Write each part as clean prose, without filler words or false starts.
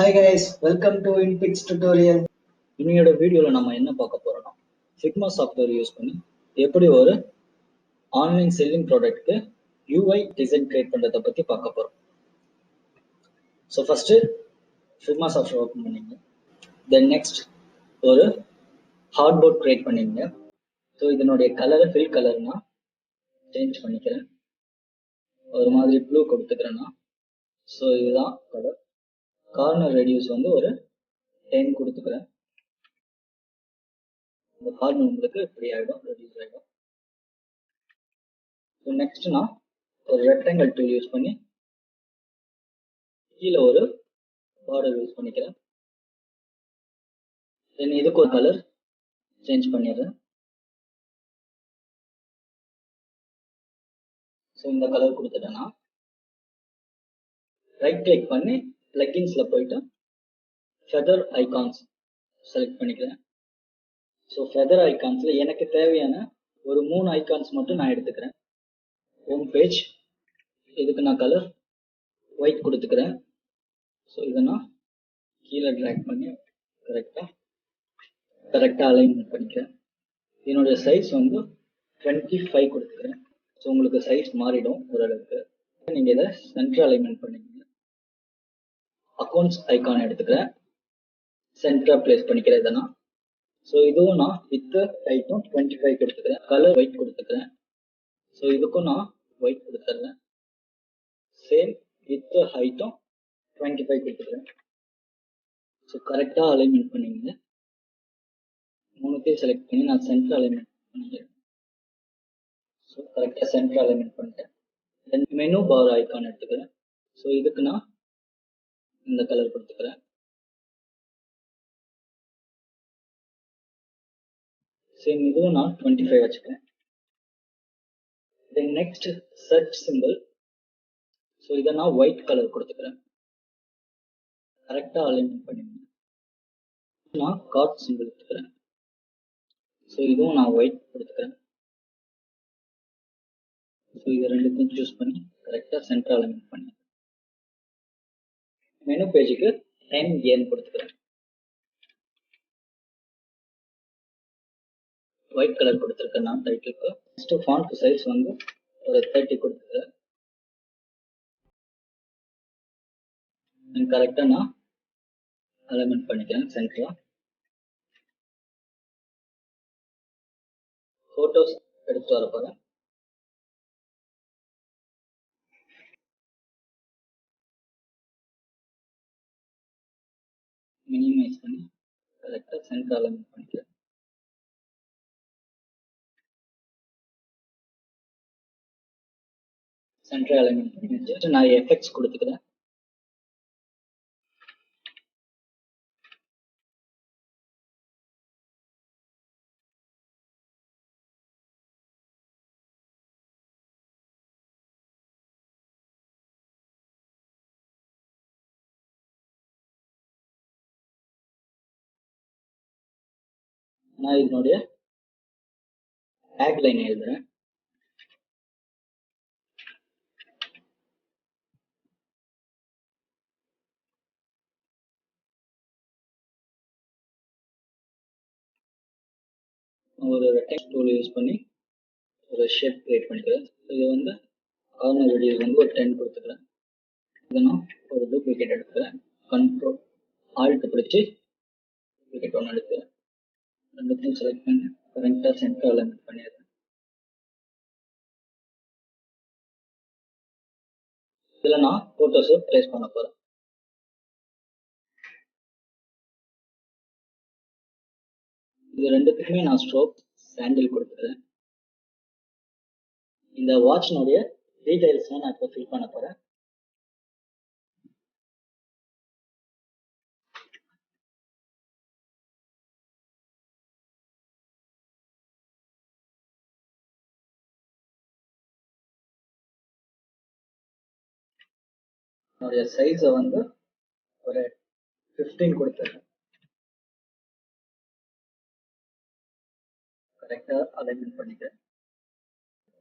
Hi guys, welcome to InPix tutorial. இன்னையோட வீடியோவில் நம்ம என்ன பார்க்க போறோம்னா ஃபிக்மா சாஃப்ட்வேர் யூஸ் பண்ணி எப்படி ஒரு ஆன்லைன் செல்லிங் ப்ராடக்ட்க்கு யூஐ டிசைன் கிரியேட் பண்ணுறதை பற்றி பார்க்க போகிறோம். So first Figma software open பண்ணிங்க. தென் நெக்ஸ்ட் ஒரு ஹார்ட் போர்ட் கிரியேட் பண்ணிங்க. ஸோ இதனுடைய கலரை ஃபில் கலர்னா சேஞ்ச் பண்ணிக்கிறேன். ஒரு மாதிரி ப்ளூ கொடுத்துக்கிறேன்னா ஸோ இதுதான் கலர். கார்னர் ரெடியூஸ் வந்து ஒரு 10 கொடுத்துக்கிறேன். இந்த கார்னர் உங்களுக்கு இப்படி ஆகிடும், ரெடியூஸ் ஆகிடும். ஸோ நெக்ஸ்ட் நான் ஒரு ரெக்டாங்கிள் டூல் யூஸ் பண்ணி கீழே ஒரு பார்டர் யூஸ் பண்ணிக்கிறேன். தென் இதுக்கு ஒரு கலர் சேஞ்ச் பண்ணிடுறேன். ஸோ இந்த கலர் கொடுத்துட்டேன்னா ரைட் கிளிக் பண்ணி பிளக்கின்ஸில் போயிட்டு ஃபெதர் ஐகான்ஸ் செலக்ட் பண்ணிக்கிறேன். ஸோ ஃபெதர் ஐகான்ஸில் எனக்கு தேவையான ஒரு 3 ஐகான்ஸ் மட்டும் நான் எடுத்துக்கிறேன். ஹோம் பேஜ், இதுக்கு நான் கலர் ஒயிட் கொடுத்துக்கிறேன். ஸோ இதை நான் கீழே ட்ராக் பண்ணி கரெக்டாக அலைன்மெண்ட் பண்ணிக்கிறேன். இதனுடைய சைஸ் வந்து 25 கொடுத்துக்கிறேன். ஸோ உங்களுக்கு சைஸ் மாறிடும் ஓரளவுக்கு. நீங்கள் இதை சென்டர் அலைன்மெண்ட் பண்ணிக்கங்க. அக்கௌண்ட்ஸ் ஐகான் எடுத்துக்கிறேன், சென்டராக பிளேஸ் பண்ணிக்கிறேன் இதனா. ஸோ இதுவும் நான் வித் ஹைட்டும் 25 கொடுத்துக்கிறேன். கலர் ஒயிட் கொடுத்துக்கிறேன். ஸோ இதுக்கும் நான் ஒயிட் கொடுத்துட்றேன். சேம் வித் ஹைட்டும் 25 கொடுத்துக்கிறேன். ஸோ கரெக்டாக அலைன்மெண்ட் பண்ணிங்க. 3 செலக்ட் பண்ணி நான் சென்டர் அலைன்மெண்ட் பண்ணிக்கிறேன். ஸோ கரெக்டாக சென்டர் அலைன்மெண்ட் பண்ணிட்டேன். தென் மெனு பார் ஐகான் எடுத்துக்கிறேன். ஸோ இதுக்கு நான் இந்த கலர் கொடுத்துக்கிறேன். சேம் இதுவும் நான் 25 வச்சுக்கிறேன். Then next search simple. So இதை நான் ஒயிட் கலர் கொடுத்துக்கிறேன். கரெக்டாக அலைன்மெண்ட் பண்ணிங்க. நான் கார்ட் சிம்பிள் எடுத்துக்கிறேன். ஸோ இதுவும் நான் ஒயிட் கொடுத்துக்கிறேன். ஸோ இது ரெண்டுத்தையும் சூஸ் பண்ணி கரெக்டாக சென்டர் அலைன்மெண்ட் பண்ணி மெனு பேஜுக்கு 10 ஏன்னு கொடுத்துக்கிறேன். ஒயிட் கலர் கொடுத்துருக்கேன் நான் டைட்டிலுக்கு. நெக்ஸ்ட் ஃபாண்ட் சைஸ் வந்து ஒரு 30 கொடுத்துக்கிறேன். கரெக்டாக நான் அலைன்மெண்ட் பண்ணிக்கிறேன் சென்டராக. ஃபோட்டோஸ் எடுத்து வர போகிறேன். மினிமைஸ் பண்ணி கரெக்டாக சென்டர் அலைன்மெண்ட் பண்ணிக்கிறேன். சென்டர் அலைன்மெண்ட் பண்ணி நான் எஃபெக்ட்ஸ் கொடுத்துக்கிறேன். நான் இதனுடைய டேக் லைன் எழுதுறேன். ஒரு ரெக்டாங்கிள் டூல் யூஸ் பண்ணி ஒரு ஷேப் கிரியேட் பண்ணிக்கிறேன். இது வந்து கார்னர் ரெடியூஸ் வந்து ஒரு 10 கொடுத்துக்கிறேன். இதை நான் ஒரு டூப்ளிகேட் எடுத்துக்கிறேன். கண்ட்ரோல் ஆல்ட் பிடிச்சி டூப்ளிகேட் ஒன்று எடுத்துக்கிறேன். ரெண்டுத்தையும் செலக்ட் பண்ணி கரெக்டாக சென்டர் அலைன்மெண்ட் பண்ணிடுறேன். இதில் நான் ஃபோட்டோஸை ப்ளேஸ் பண்ண போகிறேன். இது ரெண்டுத்துக்குமே நான் ஸ்ட்ரோக் சாண்டில் கொடுத்துக்கிறேன். இந்த வாட்ச்னுடைய டீடைல்ஸ்லாம் நான் இப்போ ஃபில் பண்ண போகிறேன். என்னுடைய சைஸை வந்து ஒரு 15 கொடுத்துருக்கேன். கரெக்டாக அலைன்மெண்ட் பண்ணிக்கிறேன்.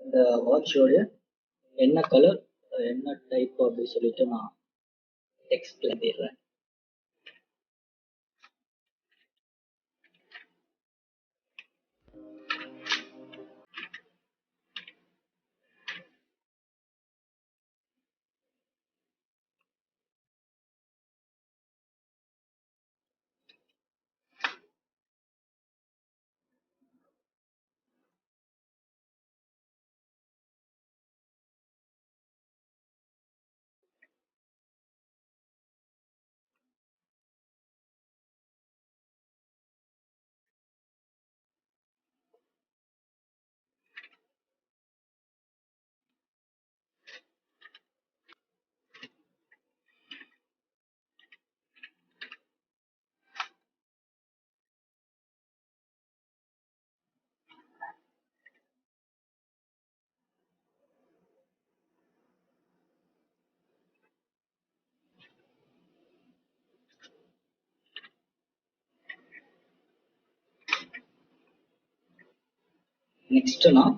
இந்த வாட்சோடைய என்ன கலர் என்ன டைப் அப்படின்னு சொல்லிட்டு நான் டெக்ஸ்ட் எழுதிடுறேன். நெக்ஸ்ட் நான்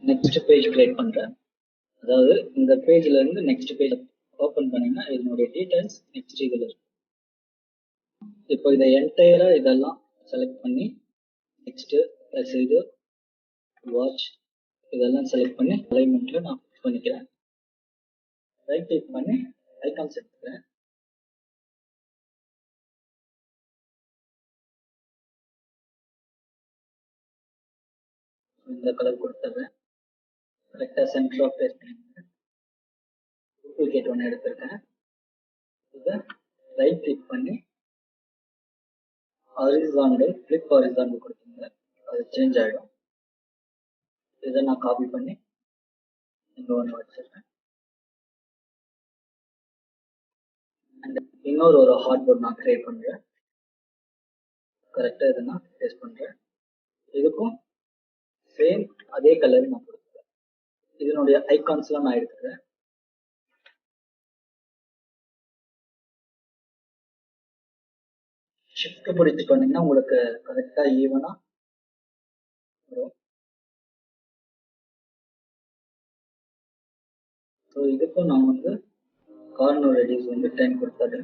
நெக்ஸ்ட் பேஜ் கிரியேட் பண்றேன். அதாவது இந்த பேஜ்ல இருந்து நெக்ஸ்ட் பேஜ் ஓபன் பண்ணீங்கன்னா இதனுடைய டீடைல்ஸ் நெக்ஸ்ட் இதுல இருக்கும். இப்போ இதை என்டையரா இதெல்லாம் செலக்ட் பண்ணி நெக்ஸ்ட் ப்ளஸ் இது வாட்ச் இதெல்லாம் செலக்ட் பண்ணி அலைன்மெண்ட்ல நான் ஃபிக்ஸ் பண்ணிக்கிறேன். ரைட் கிளிக் பண்ணி ஐகான்ஸ் எடுத்துக்கிறேன். இந்த கலர் கொடுத்துறேன். கரெக்டா சென்டர் ஆஃப் பிளேஸ் பண்ணிக்கிறேன். டூப்ளிகேட் ஒன்று எடுத்திருக்கேன். இதை ரைட் கிளிக் பண்ணி ஹாரிசான்டல் ஃபிளிப் ஹாரிசான்டல் கொடுத்துங்க. அது சேஞ்ச் ஆகிடும். இதை நான் காப்பி பண்ணி இங்க ஒன்று வச்சிருக்கேன். அண்ட் இன்னொரு ஹார்ட் போர்ட் நான் கிரியேட் பண்றேன். கரெக்டா இதை நான் பேஸ்ட் பண்றேன். இதுக்கும் சேம் அதே கலர் நான் கொடுத்துருக்கேன். இதனுடைய ஐகான்ஸ்லாம் நான் எடுத்துக்கிறேன். ஷிஃப்ட் பிடிச்சு பண்ணீங்கன்னா உங்களுக்கு கரெக்டா ஈவனா வரும். ஸோ இதுக்கும் நான் வந்து கார்னர் ரெடியூஸ் வந்து 10 கொடுத்தாரு.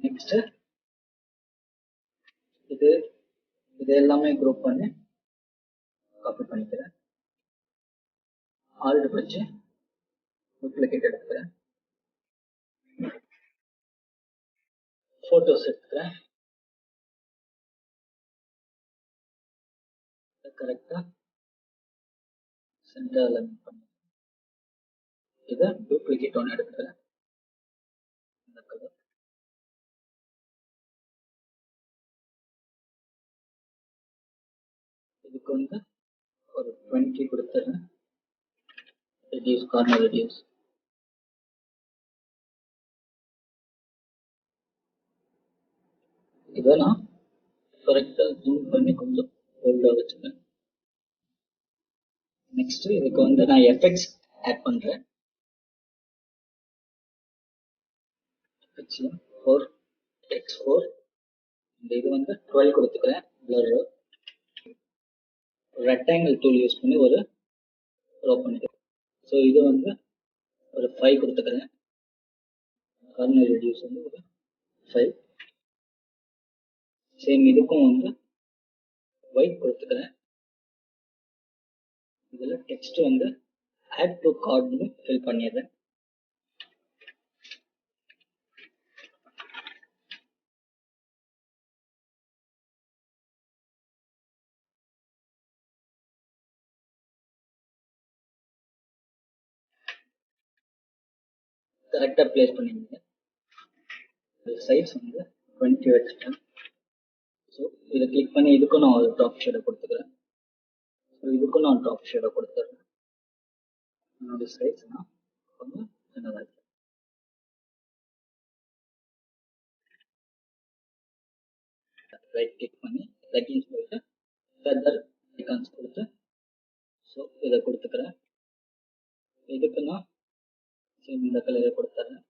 நெக்ஸ்ட் இது எல்லாமே குரூப் பண்ணி காப்பி பண்ணிக்கிறேன். ஆல்ட் வச்சு டூப்ளிகேட் எடுத்துக்கிறேன். போட்டோஸ் எடுத்துக்கிறேன். கரெக்டா சென்டர்ல பண்ணி இதை டூப்ளிகேட் ஒன்று எடுத்துக்கிறேன். இந்த கலர் இதுக்கு வந்து ஒரு 20 கொடுத்துறேன். Reduce corner reduce. இதை நான் கரெக்டா ஜூம் பண்ணி கொஞ்சம் ஹோல்டா வச்சுக்கிறேன். நெக்ஸ்ட் இதுக்கு வந்து நான் எஃபெக்ட்ஸ் ஆட் பண்றேன். X4 X4 இந்த இது வந்து 12 கொடுத்துக்கிறேன். பிளர் ரெக்டாங்கிள் டூல் யூஸ் பண்ணி ஒரு ட்ரா பண்ணிக்கிறேன். ஸோ இது வந்து ஒரு 5 கொடுத்துக்கிறேன். கார்னர் ரெடியூஸ் வந்து ஒரு 5. சேம் இதுக்கும் வந்து ஒயிட் கொடுத்துக்கிறேன். இதில் டெக்ஸ்ட் வந்து ஆட் டு கார்ட்னு ஃபில் பண்ணிடுறேன். கரெக்டாக பிளேஸ் பண்ணிடுங்க. சைஸ் வந்து 20 வச்சுட்டேன். ஸோ இதை கிளிக் பண்ணி இதுக்கும் நான் ஒரு டாப் ஷேடை கொடுத்துக்கிறேன். ஸோ இதுக்கும் நான் டாப் ஷேடை கொடுத்துட்றேன். என்னோட சைஸ் நான் கொஞ்சம் சின்னதாக ரைட் கிளிக் பண்ணி செட்டிங்ஸ் போயிட்டு ஃபெதர் ஐகான்ஸ் கொடுத்து ஸோ இதை கொடுத்துக்கிறேன். இதுக்கு நான் இந்த கலரை கொடுத்துட்றேன்.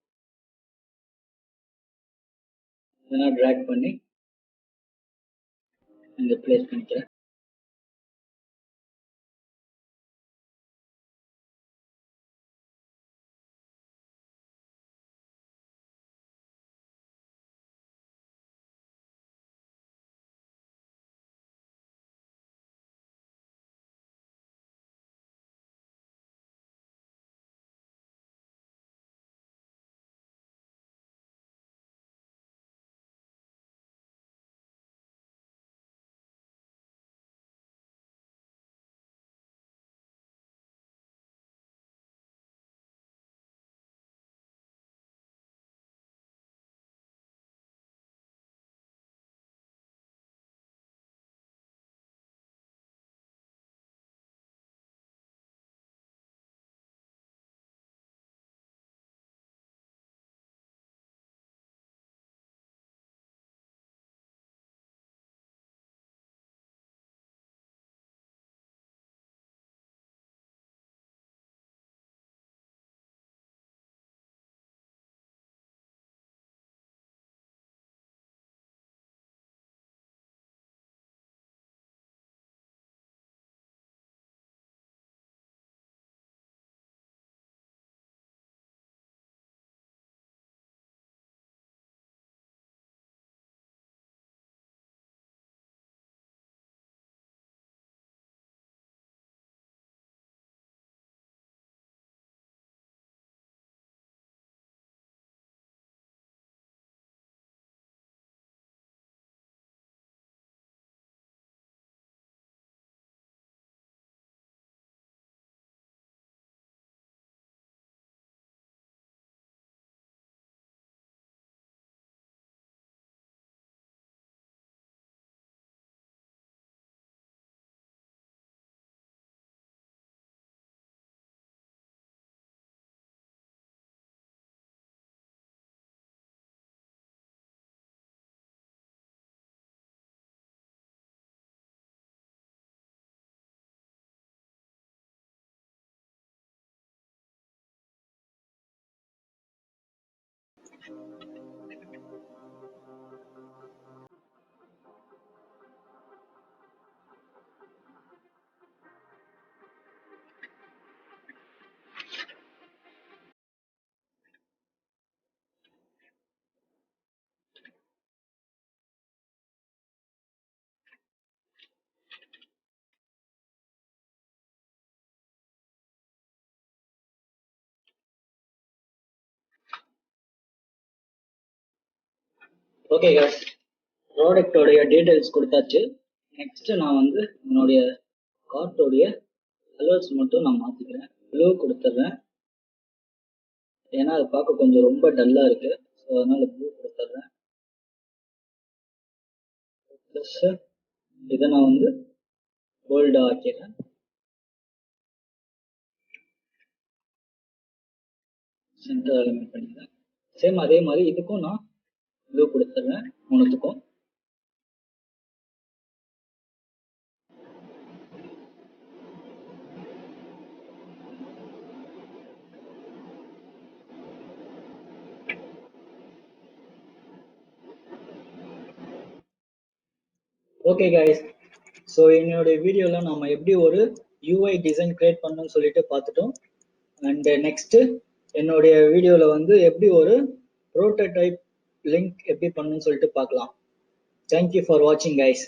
இதனா ட்ராக் பண்ணி இங்கே பிளேஸ் பண்ணிக்கிறேன். ஓகே guys, ப்ராடக்டோடைய டீடைல்ஸ் கொடுத்தாச்சு. நெக்ஸ்ட் நான் வந்து என்னுடைய கார்ட்டோடைய கலர்ஸ் மட்டும் நான் மாத்திக்கிறேன். ப்ளூ கொடுத்துட்றேன், ஏன்னா அது பார்க்க கொஞ்சம் ரொம்ப டல்லா இருக்கு. ஸோ அதனால ப்ளூ கொடுத்துட்றேன். ப்ளஸ் இதை நான் வந்து கோல்டா ஆக்கிடுறேன். சென்டர் எலிமெண்ட் பண்ணிக்கிறேன். சேம் அதே மாதிரி இதுக்கும் நான் ப்ளூ கொடுத்துட்றேன் மூணுத்துக்கும். ஓகே கைஸ், ஸோ என்னோட வீடியோவில் நம்ம எப்படி ஒரு யூஐ டிசைன் கிரியேட் பண்ணணும்னு சொல்லிட்டு பார்த்துட்டோம். அண்ட் நெக்ஸ்ட் என்னுடைய வீடியோவில் வந்து எப்படி ஒரு ப்ரோட்டோடைப் லிங்க் எப்படி பண்ணணும்னு சொல்லிட்டு பார்க்கலாம். தேங்க்யூ ஃபார் வாட்சிங் கைஸ்.